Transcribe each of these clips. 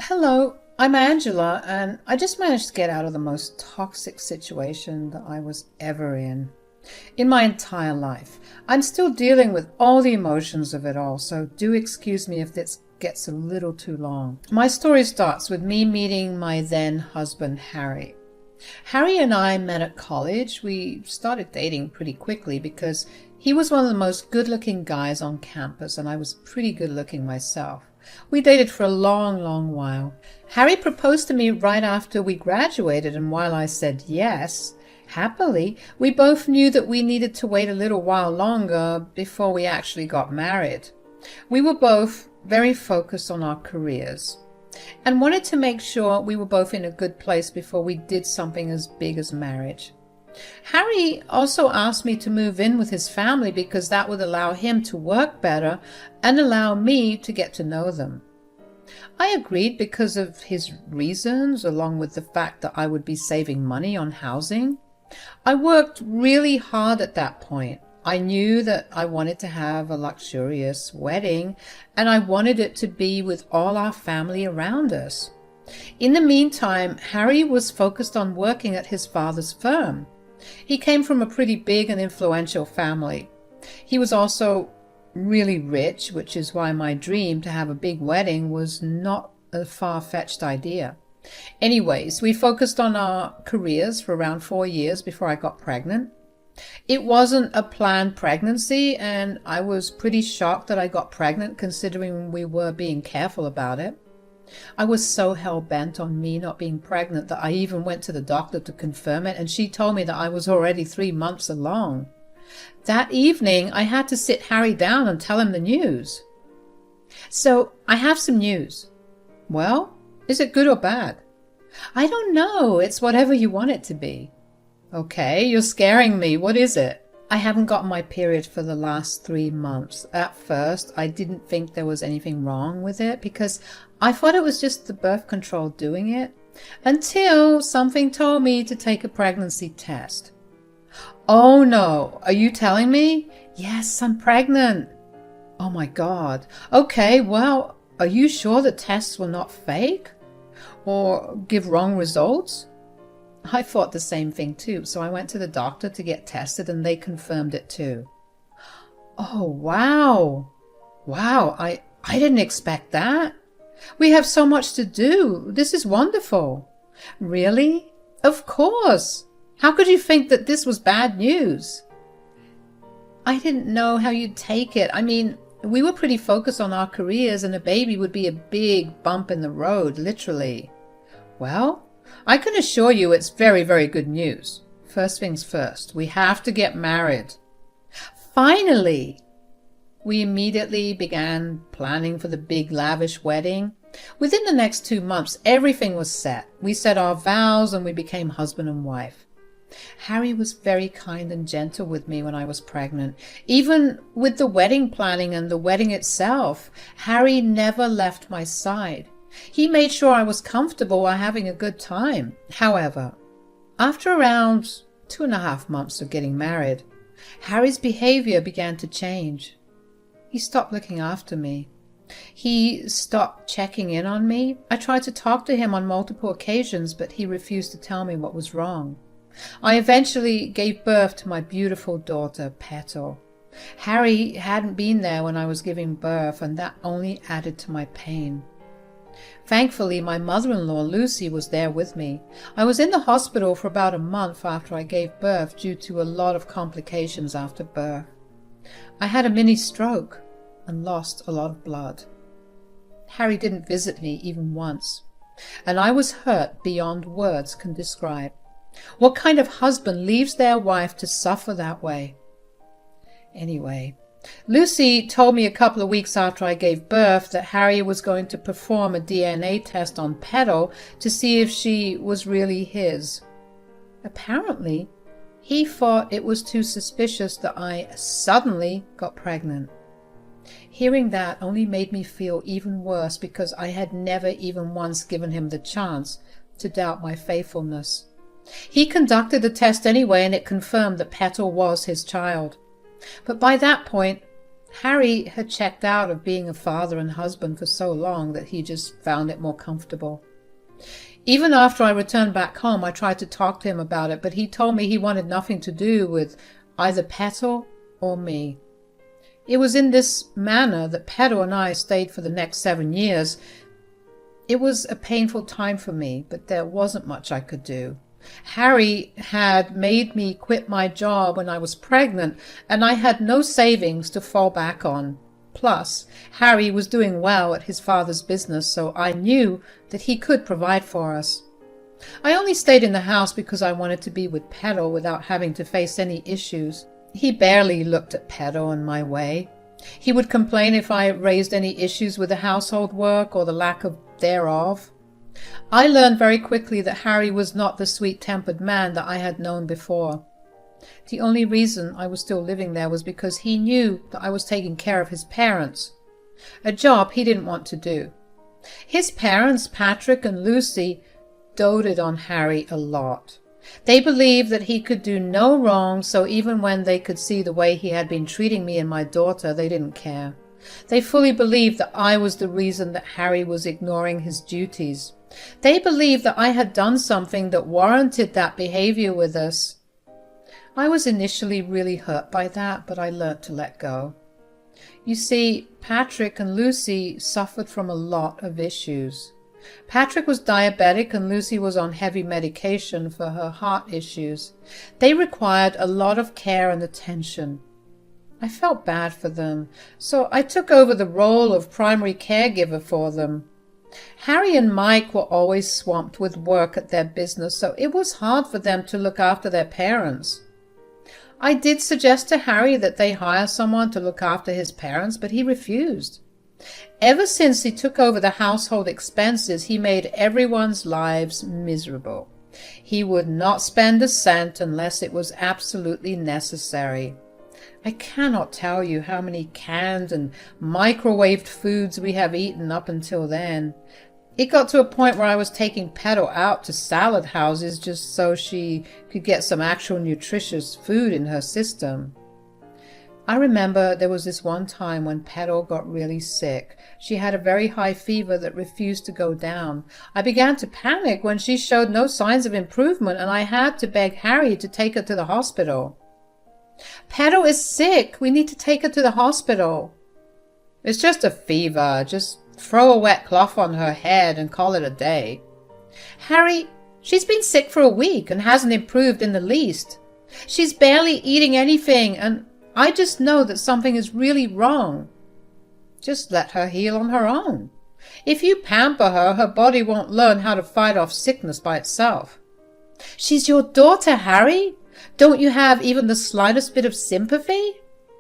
Hello, I'm Angela, and I just managed to get out of the most toxic situation that I was ever in my entire life. I'm still dealing with all the emotions of it all, so do excuse me if this gets a little too long. My story starts with me meeting my then husband, Harry. Harry and I met at college. We started dating pretty quickly because he was one of the most good-looking guys on campus, and I was pretty good-looking myself. We dated for a long while. Harry proposed to me right after we graduated, and while I said yes, happily, we both knew that we needed to wait a little while longer before we actually got married. We were both very focused on our careers and wanted to make sure we were both in a good place before we did something as big as marriage. Harry also asked me to move in with his family because that would allow him to work better and allow me to get to know them. I agreed because of his reasons, along with the fact that I would be saving money on housing. I worked really hard at that point. I knew that I wanted to have a luxurious wedding, and I wanted it to be with all our family around us. In the meantime, Harry was focused on working at his father's firm. He came from a pretty big and influential family. He was also really rich, which is why my dream to have a big wedding was not a far-fetched idea. Anyways, we focused on our careers for around 4 years before I got pregnant. It wasn't a planned pregnancy, and I was pretty shocked that I got pregnant considering we were being careful about it. I was so hell-bent on me not being pregnant that I even went to the doctor to confirm it, and she told me that I was already 3 months along. That evening, I had to sit Harry down and tell him the news. So, I have some news. Well, is it good or bad? I don't know. It's whatever you want it to be. Okay, you're scaring me. What is it? I haven't gotten my period for the last 3 months. At first, I didn't think there was anything wrong with it because I thought it was just the birth control doing it, until something told me to take a pregnancy test. Oh no, are you telling me? Yes, I'm pregnant. Oh my God. Okay, well, are you sure the tests were not fake or give wrong results? I thought the same thing too, so I went to the doctor to get tested and they confirmed it too. Oh, wow. Wow, I didn't expect that. We have so much to do. This is wonderful. Really? Of course. How could you think that this was bad news? I didn't know how you'd take it. I mean, we were pretty focused on our careers and a baby would be a big bump in the road, literally. Well, I can assure you it's very good news. First things first, we have to get married. Finally! We immediately began planning for the big lavish wedding. Within the next 2 months, everything was set. We said our vows and we became husband and wife. Harry was very kind and gentle with me when I was pregnant. Even with the wedding planning and the wedding itself, Harry never left my side. He made sure I was comfortable while having a good time. However, after around 2.5 months of getting married, Harry's behavior began to change. He stopped looking after me. He stopped checking in on me. I tried to talk to him on multiple occasions, but he refused to tell me what was wrong. I eventually gave birth to my beautiful daughter, Petal. Harry hadn't been there when I was giving birth, and that only added to my pain. Thankfully, my mother-in-law, Lucy, was there with me. I was in the hospital for about a month after I gave birth due to a lot of complications after birth. I had a mini stroke and lost a lot of blood. Harry didn't visit me even once, and I was hurt beyond words can describe. What kind of husband leaves their wife to suffer that way? Anyway, Lucy told me a couple of weeks after I gave birth that Harry was going to perform a DNA test on Petal to see if she was really his. Apparently, he thought it was too suspicious that I suddenly got pregnant. Hearing that only made me feel even worse because I had never even once given him the chance to doubt my faithfulness. He conducted the test anyway, and it confirmed that Petal was his child. But by that point, Harry had checked out of being a father and husband for so long that he just found it more comfortable. Even after I returned back home, I tried to talk to him about it, but he told me he wanted nothing to do with either Petal or me. It was in this manner that Petal and I stayed for the next 7 years. It was a painful time for me, but there wasn't much I could do. Harry had made me quit my job when I was pregnant, and I had no savings to fall back on. Plus, Harry was doing well at his father's business, so I knew that he could provide for us. I only stayed in the house because I wanted to be with Petal without having to face any issues. He barely looked at Petal and my way. He would complain if I raised any issues with the household work or the lack of thereof. I learned very quickly that Harry was not the sweet-tempered man that I had known before. The only reason I was still living there was because he knew that I was taking care of his parents, a job he didn't want to do. His parents, Patrick and Lucy, doted on Harry a lot. They believed that he could do no wrong, so even when they could see the way he had been treating me and my daughter, they didn't care. They fully believed that I was the reason that Harry was ignoring his duties. They believed that I had done something that warranted that behavior with us. I was initially really hurt by that, but I learnt to let go. You see, Patrick and Lucy suffered from a lot of issues. Patrick was diabetic and Lucy was on heavy medication for her heart issues. They required a lot of care and attention. I felt bad for them, so I took over the role of primary caregiver for them. Harry and Mike were always swamped with work at their business, so it was hard for them to look after their parents. I did suggest to Harry that they hire someone to look after his parents, but he refused. Ever since he took over the household expenses, he made everyone's lives miserable. He would not spend a cent unless it was absolutely necessary. I cannot tell you how many canned and microwaved foods we have eaten up until then. It got to a point where I was taking Petal out to salad houses just so she could get some actual nutritious food in her system. I remember there was this one time when Petal got really sick. She had a very high fever that refused to go down. I began to panic when she showed no signs of improvement, and I had to beg Harry to take her to the hospital. "Petal is sick. We need to take her to the hospital." "It's just a fever. Just throw a wet cloth on her head and call it a day." "Harry, she's been sick for a week and hasn't improved in the least. She's barely eating anything, and I just know that something is really wrong." "Just let her heal on her own. If you pamper her, her body won't learn how to fight off sickness by itself." "She's your daughter, Harry. Don't you have even the slightest bit of sympathy?"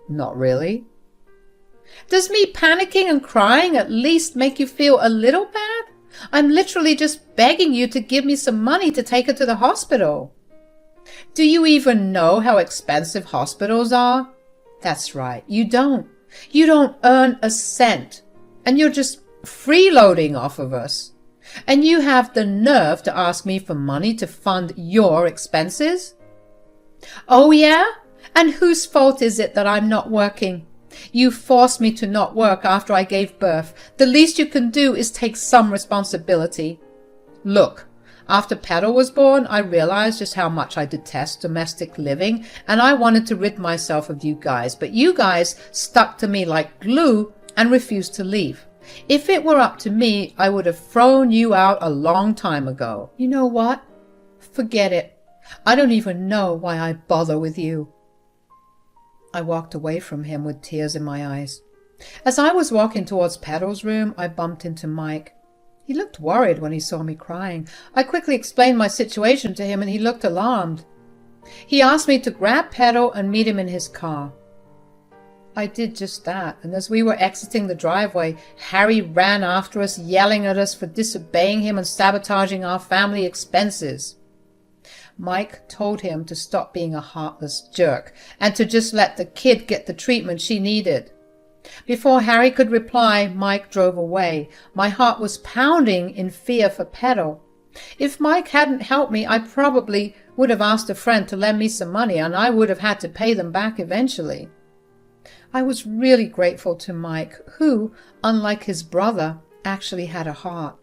"Not really." "Does me panicking and crying at least make you feel a little bad? I'm literally just begging you to give me some money to take her to the hospital." "Do you even know how expensive hospitals are?" "That's right, you don't. You don't earn a cent, and you're just freeloading off of us. And you have the nerve to ask me for money to fund your expenses?" "Oh yeah? And whose fault is it that I'm not working? You forced me to not work after I gave birth. The least you can do is take some responsibility. Look, after Petal was born, I realized just how much I detest domestic living, and I wanted to rid myself of you guys, but you guys stuck to me like glue and refused to leave. If it were up to me, I would have thrown you out a long time ago. You know what? Forget it. I don't even know why I bother with you." I walked away from him with tears in my eyes. As I was walking towards Petal's room, I bumped into Mike. He looked worried when he saw me crying. I quickly explained my situation to him, and he looked alarmed. He asked me to grab Petal and meet him in his car. I did just that, and as we were exiting the driveway, Harry ran after us, yelling at us for disobeying him and sabotaging our family expenses. Mike told him to stop being a heartless jerk and to just let the kid get the treatment she needed. Before Harry could reply, Mike drove away. My heart was pounding in fear for Petal. If Mike hadn't helped me, I probably would have asked a friend to lend me some money, and I would have had to pay them back eventually. I was really grateful to Mike, who, unlike his brother, actually had a heart.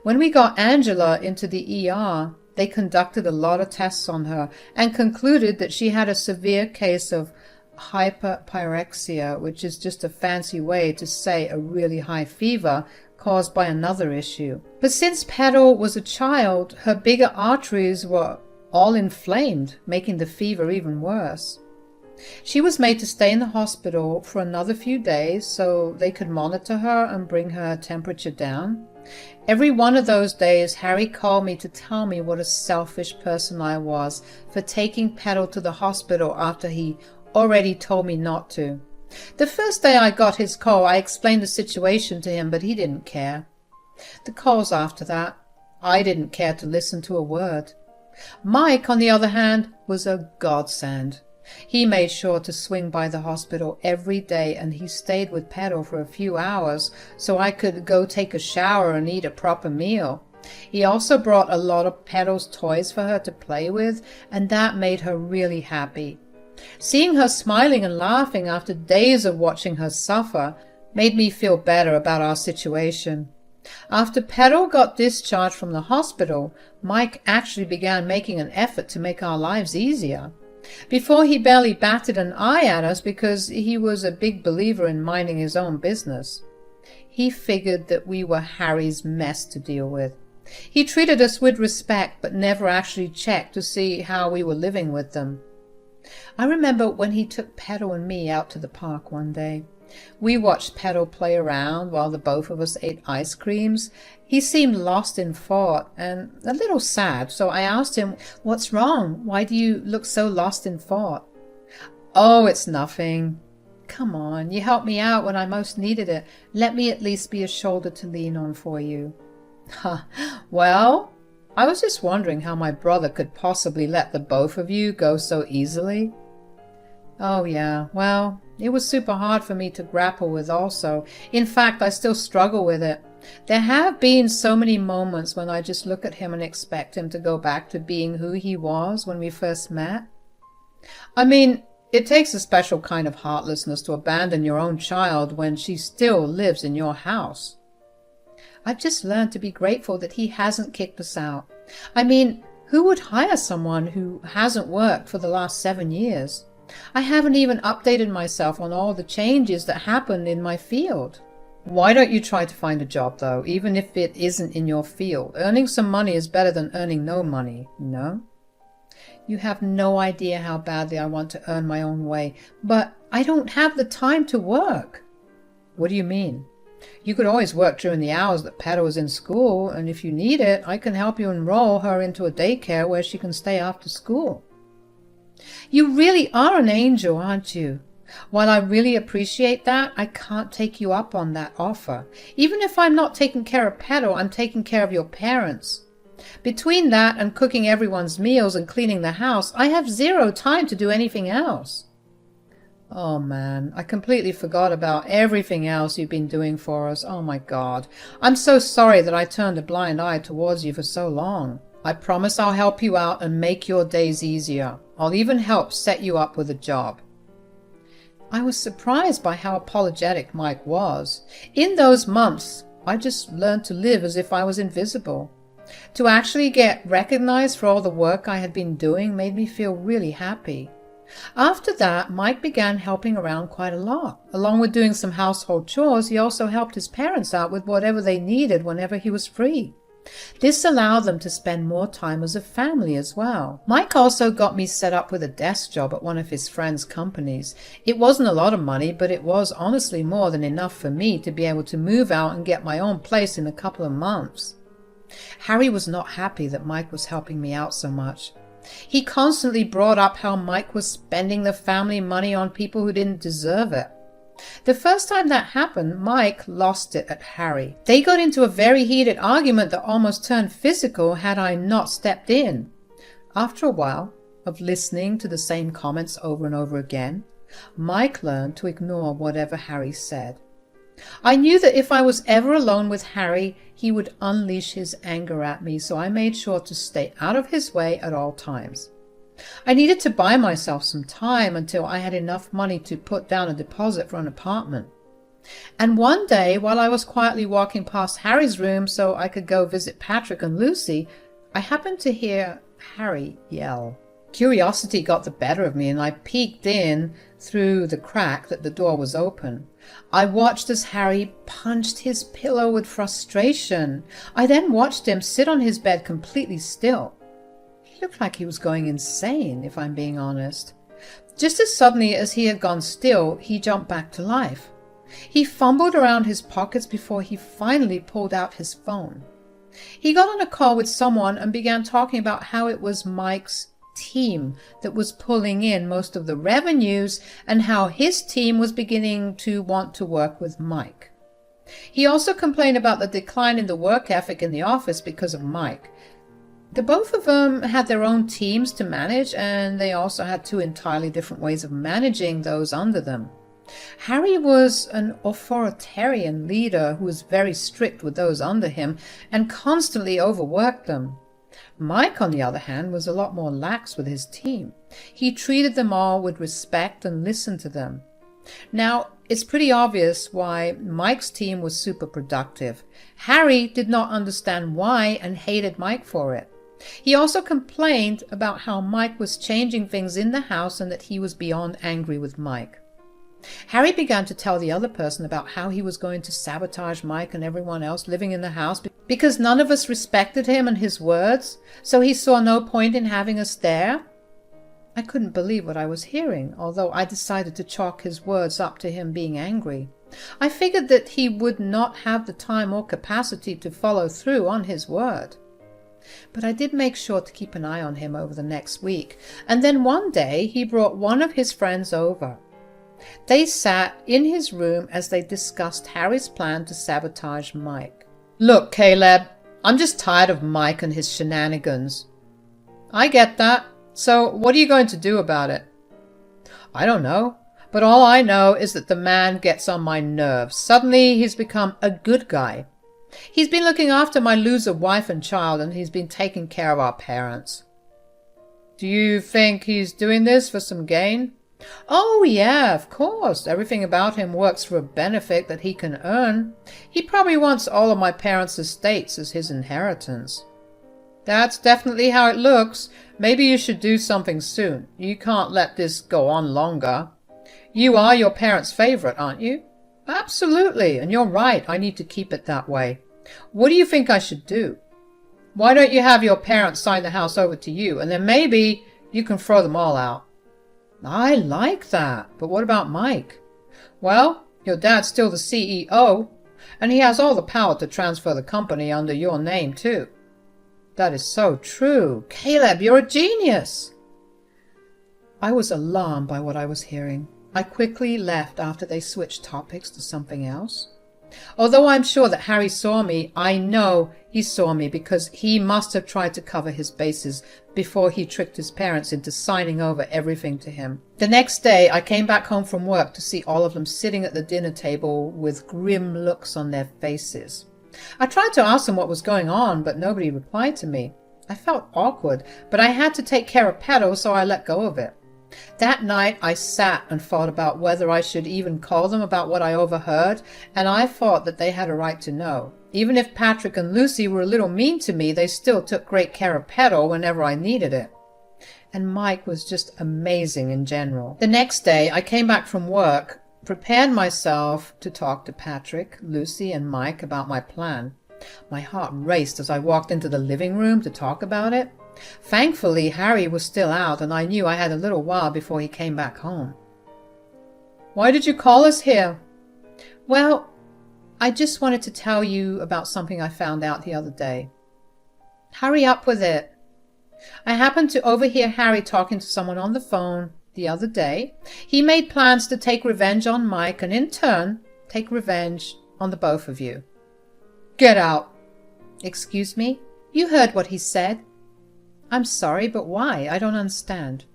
When we got Angela into the ER, they conducted a lot of tests on her and concluded that she had a severe case of hyperpyrexia, which is just a fancy way to say a really high fever caused by another issue. But since Petal was a child, her bigger arteries were all inflamed, making the fever even worse. She was made to stay in the hospital for another few days so they could monitor her and bring her temperature down. Every one of those days, Harry called me to tell me what a selfish person I was for taking Petal to the hospital after he already told me not to. The first day I got his call, I explained the situation to him, but he didn't care. The calls after that, I didn't care to listen to a word. Mike, on the other hand, was a godsend. He made sure to swing by the hospital every day, and he stayed with Petal for a few hours so I could go take a shower and eat a proper meal. He also brought a lot of Petal's toys for her to play with, and that made her really happy. Seeing her smiling and laughing after days of watching her suffer made me feel better about our situation. After Petal got discharged from the hospital, Mike actually began making an effort to make our lives easier. Before, he barely batted an eye at us because he was a big believer in minding his own business. He figured that we were Harry's mess to deal with. He treated us with respect but never actually checked to see how we were living with them. I remember when he took Petal and me out to the park one day. We watched Petal play around while the both of us ate ice creams. He seemed lost in thought and a little sad, so I asked him, "What's wrong? Why do you look so lost in thought?" "Oh, it's nothing." "Come on, you helped me out when I most needed it. Let me at least be a shoulder to lean on for you." "Well, I was just wondering how my brother could possibly let the both of you go so easily." "Oh yeah, well, it was super hard for me to grapple with also. In fact, I still struggle with it. There have been so many moments when I just look at him and expect him to go back to being who he was when we first met. I mean, it takes a special kind of heartlessness to abandon your own child when she still lives in your house. I've just learned to be grateful that he hasn't kicked us out. I mean, who would hire someone who hasn't worked for the last 7 years? I haven't even updated myself on all the changes that happened in my field. Why don't you try to find a job, though, even if it isn't in your field? Earning some money is better than earning no money, you know? You have no idea how badly I want to earn my own way, but I don't have the time to work. What do you mean? You could always work during the hours that Petal is in school, and if you need it, I can help you enroll her into a daycare where she can stay after school. You really are an angel, aren't you? While I really appreciate that, I can't take you up on that offer. Even if I'm not taking care of Petal, I'm taking care of your parents. Between that and cooking everyone's meals and cleaning the house, I have 0 time to do anything else. Oh man, I completely forgot about everything else you've been doing for us. Oh my God. I'm so sorry that I turned a blind eye towards you for so long. I promise I'll help you out and make your days easier. I'll even help set you up with a job. I was surprised by how apologetic Mike was. In those months, I just learned to live as if I was invisible. To actually get recognized for all the work I had been doing made me feel really happy. After that, Mike began helping around quite a lot. Along with doing some household chores, he also helped his parents out with whatever they needed whenever he was free. This allowed them to spend more time as a family as well. Mike also got me set up with a desk job at one of his friends' companies. It wasn't a lot of money, but it was honestly more than enough for me to be able to move out and get my own place in a couple of months. Harry was not happy that Mike was helping me out so much. He constantly brought up how Mike was spending the family money on people who didn't deserve it. The first time that happened, Mike lost it at Harry. They got into a very heated argument that almost turned physical had I not stepped in. After a while of listening to the same comments over and over again, Mike learned to ignore whatever Harry said. I knew that if I was ever alone with Harry, he would unleash his anger at me, so I made sure to stay out of his way at all times. I needed to buy myself some time until I had enough money to put down a deposit for an apartment. And one day, while I was quietly walking past Harry's room so I could go visit Patrick and Lucy, I happened to hear Harry yell. Curiosity got the better of me, and I peeked in through the crack that the door was open. I watched as Harry punched his pillow with frustration. I then watched him sit on his bed completely still. He looked like he was going insane, if I'm being honest. Just as suddenly as he had gone still, he jumped back to life. He fumbled around his pockets before he finally pulled out his phone. He got on a call with someone and began talking about how it was Mike's team that was pulling in most of the revenues and how his team was beginning to want to work with Mike. He also complained about the decline in the work ethic in the office because of Mike. The both of them had their own teams to manage, and they also had two entirely different ways of managing those under them. Harry was an authoritarian leader who was very strict with those under him and constantly overworked them. Mike, on the other hand, was a lot more lax with his team. He treated them all with respect and listened to them. Now, it's pretty obvious why Mike's team was super productive. Harry did not understand why and hated Mike for it. He also complained about how Mike was changing things in the house and that he was beyond angry with Mike. Harry began to tell the other person about how he was going to sabotage Mike and everyone else living in the house because none of us respected him and his words, so he saw no point in having us there. I couldn't believe what I was hearing, although I decided to chalk his words up to him being angry. I figured that he would not have the time or capacity to follow through on his word. But I did make sure to keep an eye on him over the next week, and then one day he brought one of his friends over. They sat in his room as they discussed Harry's plan to sabotage Mike. "Look, Caleb, I'm just tired of Mike and his shenanigans." "I get that. So what are you going to do about it?" "I don't know. But all I know is that the man gets on my nerves. Suddenly he's become a good guy. He's been looking after my loser wife and child, and he's been taking care of our parents." "Do you think he's doing this for some gain?" "Oh, yeah, of course. Everything about him works for a benefit that he can earn. He probably wants all of my parents' estates as his inheritance." "That's definitely how it looks. Maybe you should do something soon. You can't let this go on longer. You are your parents' favorite, aren't you?" "Absolutely, and you're right. I need to keep it that way. What do you think I should do?" "Why don't you have your parents sign the house over to you, and then maybe you can throw them all out." "I like that, but what about Mike?" "Well, your dad's still the CEO, and he has all the power to transfer the company under your name, too." "That is so true. Caleb, you're a genius." I was alarmed by what I was hearing. I quickly left after they switched topics to something else. Although I'm sure that Harry saw me, I know he saw me because he must have tried to cover his bases before he tricked his parents into signing over everything to him. The next day, I came back home from work to see all of them sitting at the dinner table with grim looks on their faces. I tried to ask them what was going on, but nobody replied to me. I felt awkward, but I had to take care of Pedro, so I let go of it. That night I sat and thought about whether I should even call them about what I overheard, and I thought that they had a right to know. Even if Patrick and Lucy were a little mean to me, they still took great care of Pedro whenever I needed it. And Mike was just amazing in general. The next day I came back from work, prepared myself to talk to Patrick, Lucy, and Mike about my plan. My heart raced as I walked into the living room to talk about it. Thankfully, Harry was still out, and I knew I had a little while before he came back home. "Why did you call us here?" "Well, I just wanted to tell you about something I found out the other day." "Hurry up with it." "I happened to overhear Harry talking to someone on the phone the other day. He made plans to take revenge on Mike and in turn take revenge on the both of you." "Get out." "Excuse me? You heard what he said." "I'm sorry, but why? I don't understand."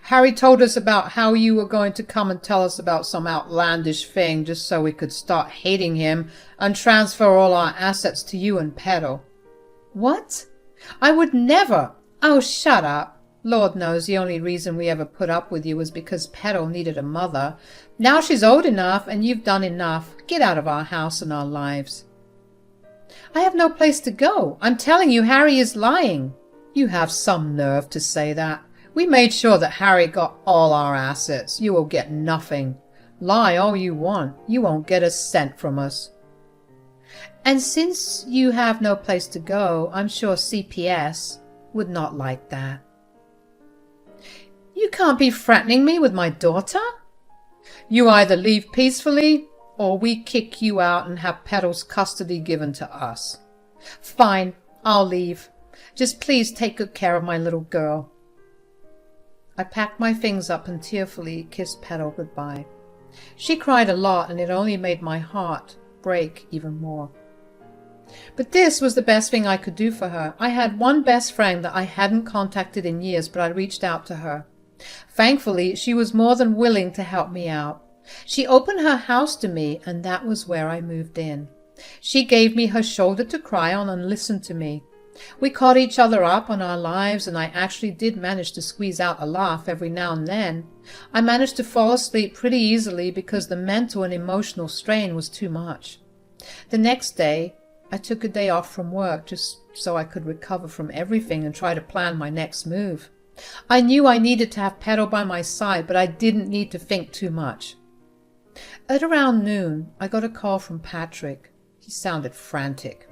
"Harry told us about how you were going to come and tell us about some outlandish thing just so we could start hating him and transfer all our assets to you and Pedro." "What? I would never." "Oh, shut up." Lord knows the only reason we ever put up with you was because Petal needed a mother. Now she's old enough and you've done enough. Get out of our house and our lives." "I have no place to go. I'm telling you, Harry is lying." "You have some nerve to say that. We made sure that Harry got all our assets. You will get nothing. Lie all you want. You won't get a cent from us." "And since you have no place to go, I'm sure CPS would not like that." "You can't be threatening me with my daughter." "You either leave peacefully or we kick you out and have Petal's custody given to us." "Fine, I'll leave. Just please take good care of my little girl." I packed my things up and tearfully kissed Petal goodbye. She cried a lot, and it only made my heart break even more. But this was the best thing I could do for her. I had one best friend that I hadn't contacted in years, but I reached out to her. Thankfully, she was more than willing to help me out. She opened her house to me, and that was where I moved in. She gave me her shoulder to cry on and listened to me. We caught each other up on our lives, and I actually did manage to squeeze out a laugh every now and then. I managed to fall asleep pretty easily because the mental and emotional strain was too much. The next day, I took a day off from work just so I could recover from everything and try to plan my next move. I knew I needed to have Petal by my side, but I didn't need to think too much. At around noon, I got a call from Patrick. He sounded frantic.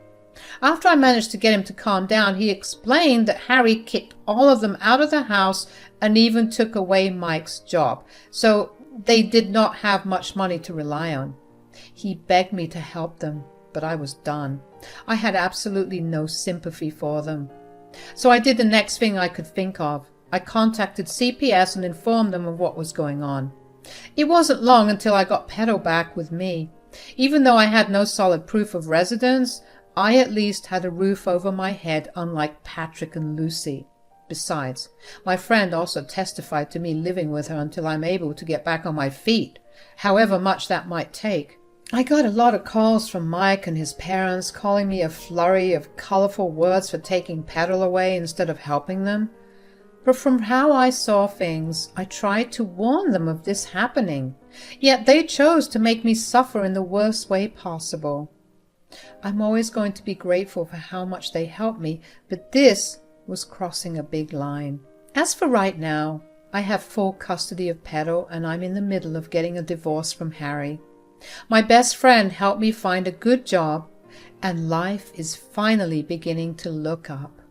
After I managed to get him to calm down, he explained that Harry kicked all of them out of the house and even took away Mike's job, so they did not have much money to rely on. He begged me to help them, but I was done. I had absolutely no sympathy for them. So I did the next thing I could think of. I contacted CPS and informed them of what was going on. It wasn't long until I got Petal back with me. Even though I had no solid proof of residence, I at least had a roof over my head, unlike Patrick and Lucy. Besides, my friend also testified to me living with her until I'm able to get back on my feet, however much that might take. I got a lot of calls from Mike and his parents, calling me a flurry of colorful words for taking Petal away instead of helping them. But from how I saw things, I tried to warn them of this happening, yet they chose to make me suffer in the worst way possible. I'm always going to be grateful for how much they helped me, but this was crossing a big line. As for right now, I have full custody of Petal, and I'm in the middle of getting a divorce from Harry. My best friend helped me find a good job, and life is finally beginning to look up.